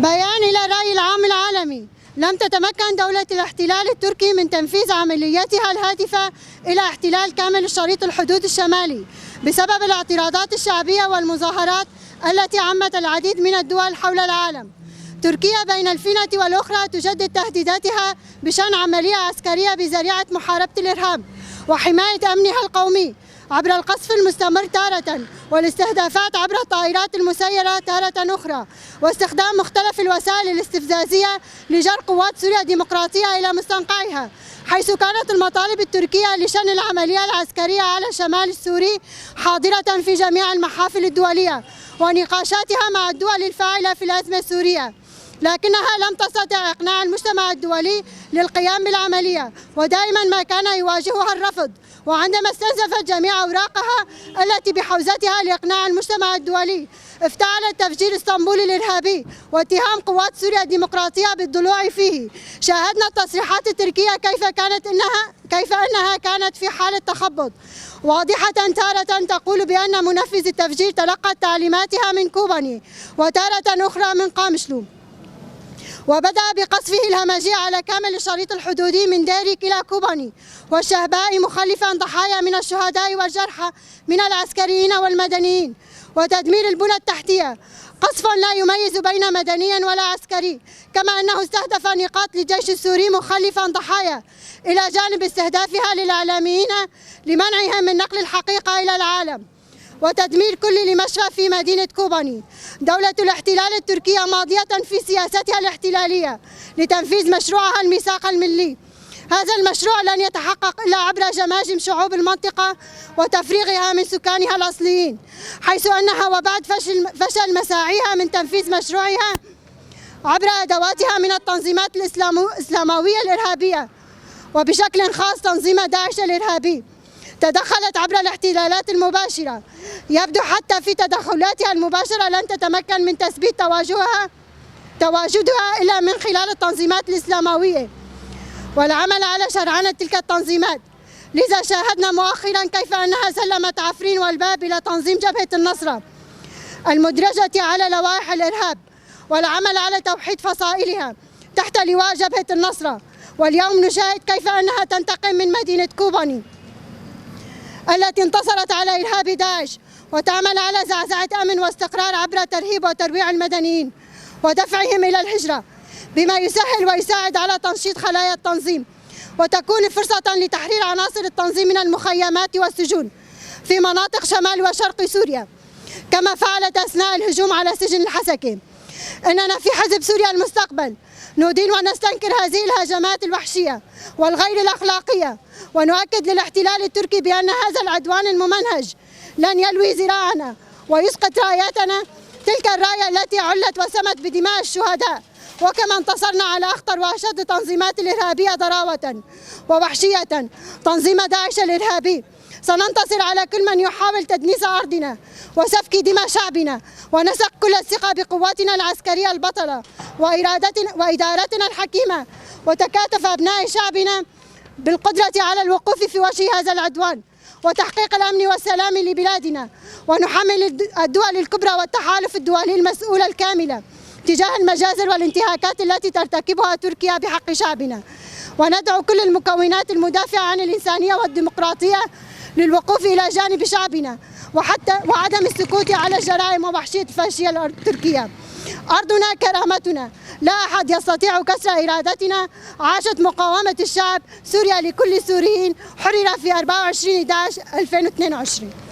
بيان إلى الرأي العام العالمي: لم تتمكن دولة الاحتلال التركي من تنفيذ عملياتها الهادفة إلى احتلال كامل الشريط الحدود الشمالي بسبب الاعتراضات الشعبية والمظاهرات التي عمت العديد من الدول حول العالم. تركيا بين الفينة والأخرى تجدد تهديداتها بشأن عملية عسكرية بذريعة محاربة الإرهاب وحماية أمنها القومي عبر القصف المستمر تارة، والاستهدافات عبر الطائرات المسيرة تارة أخرى، واستخدام مختلف الوسائل الاستفزازية لجر قوات سوريا الديمقراطية إلى مستنقعها، حيث كانت المطالب التركية لشن العملية العسكرية على الشمال السوري حاضرة في جميع المحافل الدولية ونقاشاتها مع الدول الفاعلة في الأزمة السورية، لكنها لم تستطع إقناع المجتمع الدولي للقيام بالعملية، ودائما ما كان يواجهها الرفض. وعندما استنزفت جميع أوراقها التي بحوزتها لإقناع المجتمع الدولي، افتعلت تفجير اسطنبول الإرهابي واتهام قوات سوريا الديمقراطية بالضلوع فيه. شاهدنا التصريحات التركية كيف أنها كانت في حالة تخبط واضحة، تارة تقول بأن منفذ التفجير تلقى تعليماتها من كوباني، وتارة أخرى من قامشلو، وبدأ بقصفه الهمجي على كامل الشريط الحدودي من ديريك إلى كوباني والشهباء، مخلفا ضحايا من الشهداء والجرحى من العسكريين والمدنيين، وتدمير البنى التحتية، قصفا لا يميز بين مدني ولا عسكري، كما أنه استهدف نقاط للجيش السوري مخلفا ضحايا، إلى جانب استهدافها للإعلاميين لمنعهم من نقل الحقيقة إلى العالم، وتدمير كل مشفى في مدينة كوباني. دولة الاحتلال التركية ماضية في سياستها الاحتلالية لتنفيذ مشروعها الميثاق الملي. هذا المشروع لن يتحقق إلا عبر جماجم شعوب المنطقة وتفريغها من سكانها الأصليين، حيث أنها وبعد فشل مساعيها من تنفيذ مشروعها عبر أدواتها من التنظيمات الإسلاموية الإرهابية، وبشكل خاص تنظيم داعش الإرهابي، تدخلت عبر الاحتلالات المباشرة. يبدو حتى في تدخلاتها المباشرة لن تتمكن من تثبيت تواجدها إلا من خلال التنظيمات الإسلاموية والعمل على شرعنة تلك التنظيمات. لذا شاهدنا مؤخرا كيف أنها سلمت عفرين والباب إلى تنظيم جبهة النصرة المدرجة على لوائح الإرهاب والعمل على توحيد فصائلها تحت لواء جبهة النصرة. واليوم نشاهد كيف أنها تنتقم من مدينة كوباني التي انتصرت على إرهاب داعش، وتعمل على زعزعة أمن واستقرار عبر ترهيب وترويع المدنيين ودفعهم إلى الهجرة، بما يسهل ويساعد على تنشيط خلايا التنظيم، وتكون فرصة لتحرير عناصر التنظيم من المخيمات والسجون في مناطق شمال وشرق سوريا، كما فعلت أثناء الهجوم على سجن الحسكة. إننا في حزب سوريا المستقبل ندين ونستنكر هذه الهجمات الوحشية والغير الأخلاقية، ونؤكد للاحتلال التركي بأن هذا العدوان الممنهج لن يلوي ذراعنا ويسقط راياتنا، تلك الراية التي علت وسمت بدماء الشهداء. وكما انتصرنا على أخطر وأشد التنظيمات الإرهابية ضراوة ووحشية، تنظيم داعش الإرهابي، سننتصر على كل من يحاول تدنيس أرضنا وسفك دماء شعبنا، ونسق كل الثقة بقواتنا العسكرية البطلة وإدارتنا الحكيمة، وتكاتف أبناء شعبنا بالقدرة على الوقوف في وجه هذا العدوان وتحقيق الأمن والسلام لبلادنا، ونحمل الدول الكبرى والتحالف الدولي المسؤولة الكاملة تجاه المجازر والانتهاكات التي ترتكبها تركيا بحق شعبنا، وندعو كل المكونات المدافعة عن الإنسانية والديمقراطية للوقوف إلى جانب شعبنا وعدم السكوت على الجرائم ووحشية الفاشية التركية. أرضنا كرامتنا، لا أحد يستطيع كسر إرادتنا. عاشت مقاومة الشعب، سوريا لكل السوريين، حرر في 24/11/2022.